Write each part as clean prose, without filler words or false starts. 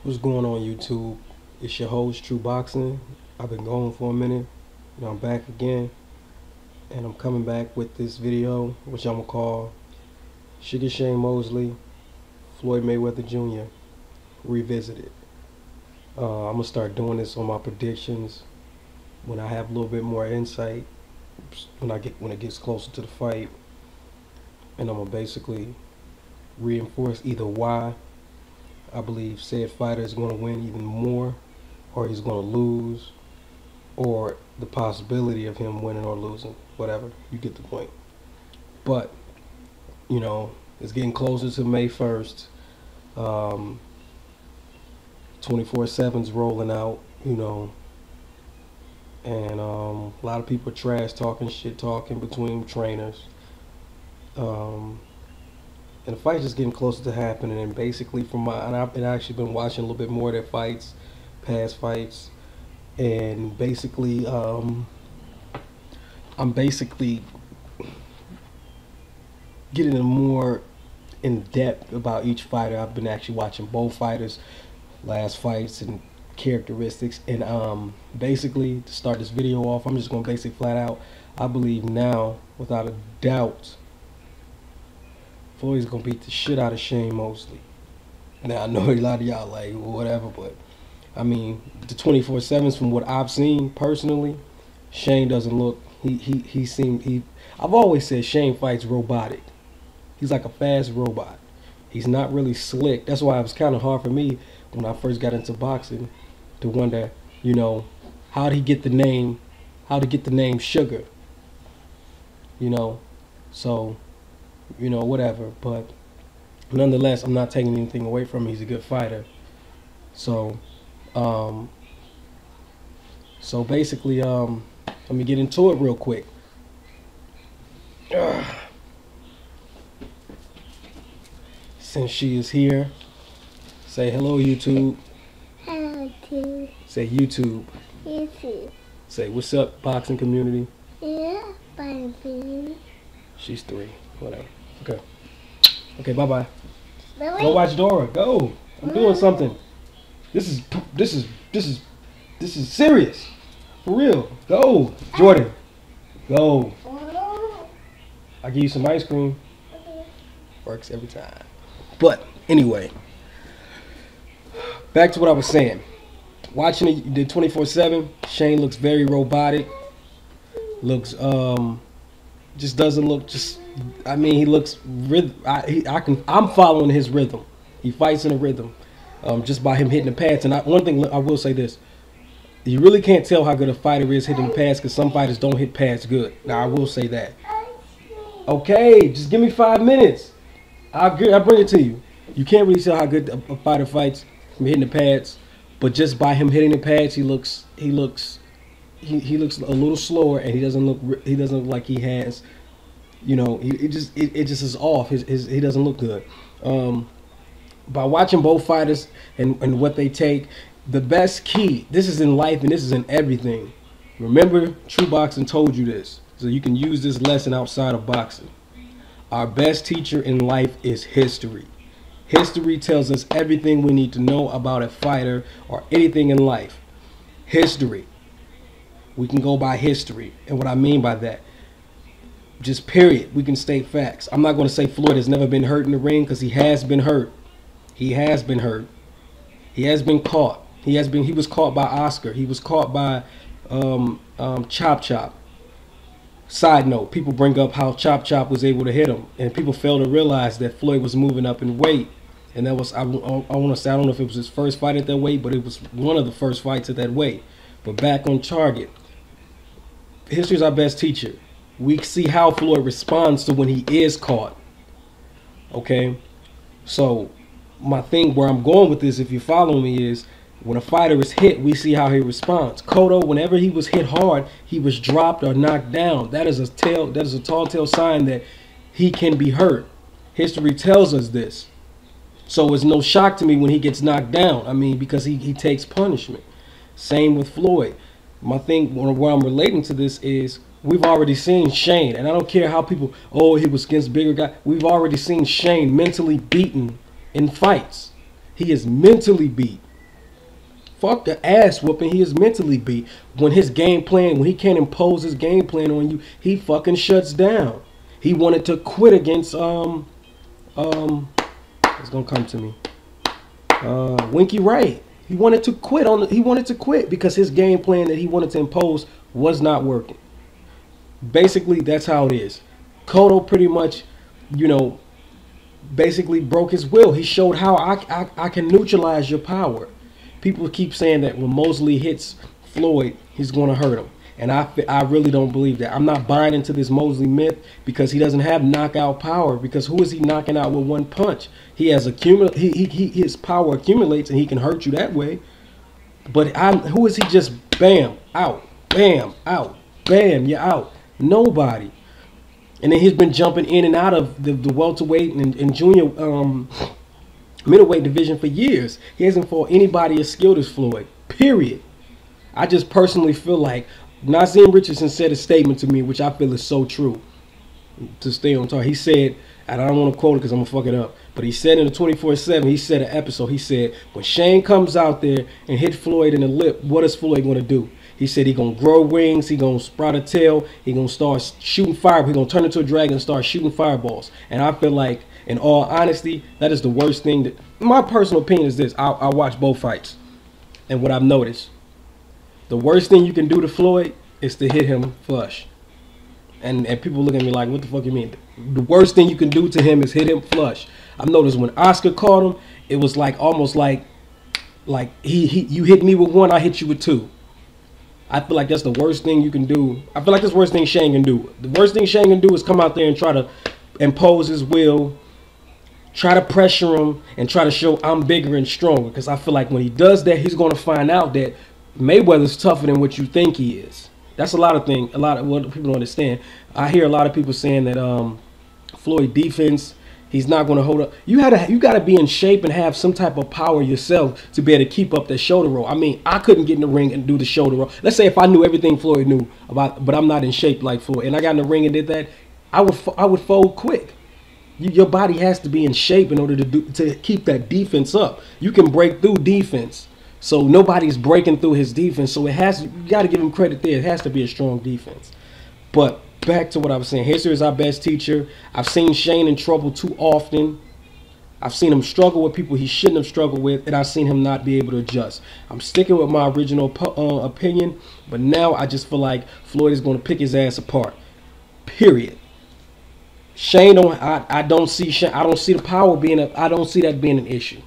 What's going on, YouTube? It's your host, True Boxing. I've been gone for a minute. I'm back again, and I'm coming back with this video, which I'm gonna call Sugar Shane Mosley, Floyd Mayweather Jr. Revisited. I'm gonna start doing this on my predictions when I have a little bit more insight, when it gets closer to the fight, and I'm gonna basically reinforce either why I believe said fighter is going to win even more, or he's going to lose, or the possibility of him winning or losing. Whatever, you get the point. But it's getting closer to May 1st. 24/7's rolling out, and a lot of people are trash talking, shit talking between trainers. And the fight's just getting closer to happening. And basically, I've actually been watching a little bit more of their fights, past fights, and basically, I'm basically getting more in depth about each fighter. I've been actually watching both fighters' last fights and characteristics. And basically, to start this video off, I'm just going to basically flat out, I believe now, without a doubt, Floyd's gonna beat the shit out of Shane Mosley. Now I know a lot of y'all like whatever, but I mean the 24/7s from what I've seen personally, Shane doesn't look. I've always said Shane fights robotic. He's like a fast robot. He's not really slick. That's why it was kind of hard for me when I first got into boxing to wonder, how did he get the name? How to get the name Sugar? So. Whatever, but nonetheless, I'm not taking anything away from him. He's a good fighter. So basically, let me get into it real quick. Since she is here, say hello, YouTube. Hello, YouTube. Say YouTube. YouTube. Say what's up, boxing community. Yeah, baby. She's 3. Whatever. Okay, bye-bye. Bye-bye. Go watch Dora. Go. I'm doing something. This is serious. For real. Go. Jordan. Go. I'll give you some ice cream. Works every time. But anyway, back to what I was saying. Watching the 24/7, Shane looks very robotic. Looks just doesn't look he looks I'm following his rhythm. He fights in a rhythm, just by him hitting the pads. And one thing I will say this: you really can't tell how good a fighter is hitting the pads, because some fighters don't hit pads good. Now I will say that. Okay, just give me 5 minutes. I'll bring it to you. You can't really tell how good a fighter fights from hitting the pads, but just by him hitting the pads, he looks a little slower, and he doesn't look like he has. It just is off. He doesn't look good. By watching both fighters and what they take, the best key. This is in life and this is in everything. Remember, True Boxing told you this, so you can use this lesson outside of boxing. Our best teacher in life is history. History tells us everything we need to know about a fighter or anything in life. History. We can go by history, and what I mean by that, just period, we can state facts. I'm not going to say Floyd has never been hurt in the ring, because he has been hurt. He has been hurt. He has been caught. He was caught by Oscar. He was caught by Chop Chop. Side note, people bring up how Chop Chop was able to hit him, and people fail to realize that Floyd was moving up in weight. And that was, I want to say, I don't know if it was his first fight at that weight, but it was one of the first fights at that weight. But back on target, history is our best teacher. We see how Floyd responds to when he is caught. Okay? So, my thing where I'm going with this, if you follow me, is when a fighter is hit, we see how he responds. Cotto, whenever he was hit hard, he was dropped or knocked down. That is a tall tale sign that he can be hurt. History tells us this. So it's no shock to me when he gets knocked down. Because he takes punishment. Same with Floyd. My thing, where I'm relating to this is, we've already seen Shane, and I don't care how people, he was against bigger guys. We've already seen Shane mentally beaten in fights. He is mentally beat. fuck the ass whooping he is mentally beat. When his game plan, when he can't impose his game plan on you, he fucking shuts down. He wanted to quit against it's gonna come to me. Winky Wright. He wanted to quit because his game plan that he wanted to impose was not working. Basically, that's how it is. Cotto pretty much, basically broke his will. He showed how I can neutralize your power. People keep saying that when Mosley hits Floyd, he's going to hurt him. And I really don't believe that. I'm not buying into this Mosley myth because he doesn't have knockout power. Because who is he knocking out with one punch? He has his power accumulates and he can hurt you that way. But who is he just bam, out, bam, out, bam, you're out. Nobody. And then he's been jumping in and out of the welterweight and junior middleweight division for years. He hasn't fought anybody as skilled as Floyd. Period. I just personally feel like Nazim Richardson said a statement to me, which I feel is so true. To stay on target, he said, and I don't want to quote it because I'm gonna fuck it up, but he said in the 24/7, he said an episode, he said, when Shane comes out there and hit Floyd in the lip, what is Floyd gonna do? He said he gonna grow wings, he gonna sprout a tail, he gonna start shooting fire, he gonna turn into a dragon and start shooting fireballs. And I feel like, in all honesty, that is the worst thing. That my personal opinion is this: I watch both fights, and what I've noticed, the worst thing you can do to Floyd is to hit him flush. And people look at me like, what the fuck you mean? The worst thing you can do to him is hit him flush. I've noticed when Oscar caught him, it was like almost like you hit me with one, I hit you with two. I feel like that's the worst thing you can do. I feel like that's the worst thing Shane can do. The worst thing Shane can do is come out there and try to impose his will, try to pressure him, and try to show I'm bigger and stronger. Because I feel like when he does that, he's going to find out that Mayweather's tougher than what you think he is. That's a lot of what people don't understand. I hear a lot of people saying that Floyd defense, he's not going to hold up. You got to be in shape and have some type of power yourself to be able to keep up that shoulder roll. I mean, I couldn't get in the ring and do the shoulder roll. Let's say if I knew everything Floyd knew about, but I'm not in shape like Floyd, and I got in the ring and did that, I would fold quick. Your body has to be in shape in order to keep that defense up. You can break through defense. So nobody's breaking through his defense. So you got to give him credit there. It has to be a strong defense. But back to what I was saying. History is our best teacher. I've seen Shane in trouble too often. I've seen him struggle with people he shouldn't have struggled with, and I've seen him not be able to adjust. I'm sticking with my original opinion, but now I just feel like Floyd is going to pick his ass apart. Period. Shane, I don't see the power being I don't see that being an issue.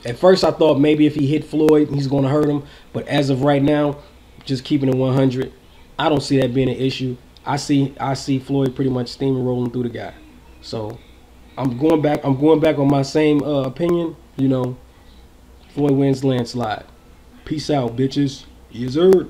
At first, I thought maybe if he hit Floyd, he's going to hurt him. But as of right now, just keeping it 100, I don't see that being an issue. I see Floyd pretty much steamrolling through the guy. So I'm going back on my same opinion. Floyd wins landslide. Peace out, bitches. Yes, sir.